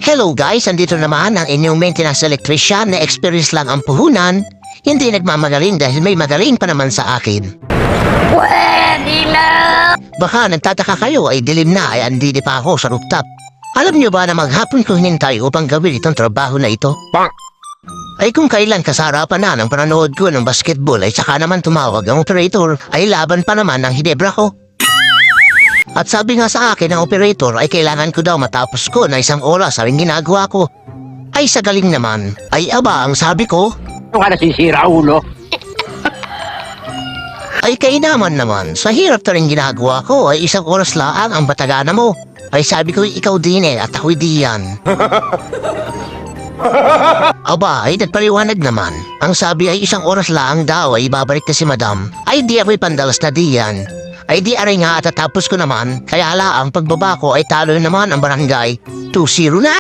Hello guys, andito naman ang inyong maintenance electrician na experience lang ang puhunan. Hindi nagmamagaling dahil may magaling pa naman sa akin. Pwede na! Baka nagtataka kayo ay dilim na ay andidi pa ako sa rooftop. Alam niyo ba na maghapon ko hinintay upang gawin itong trabaho na ito? Ay kung kailan kasarapan na ng pananood ko ng basketball ay saka naman tumawag ang operator ay laban pa naman ng hinebra ko. At sabi nga sa akin ng operator ay kailangan ko daw matapos ko na 1 oras ang ginagawa ko. Ay sa galing naman, ay aba ang sabi ko. Ito ka nasisira, ulo. Ay kainaman naman, sa hirap na rin ginagawa ko ay 1 oras lang ang batagana mo. Ay sabi ko ikaw din at ako'y diyan. Aba ay nagpaliwanag naman. Ang sabi ay 1 oras lang daw ay babalik na si madam. Ay di ako'y pandalas na diyan. Ay di aray nga at tatapos ko naman, kaya ang pagbaba ko ay talo naman ang barangay 2-0 na.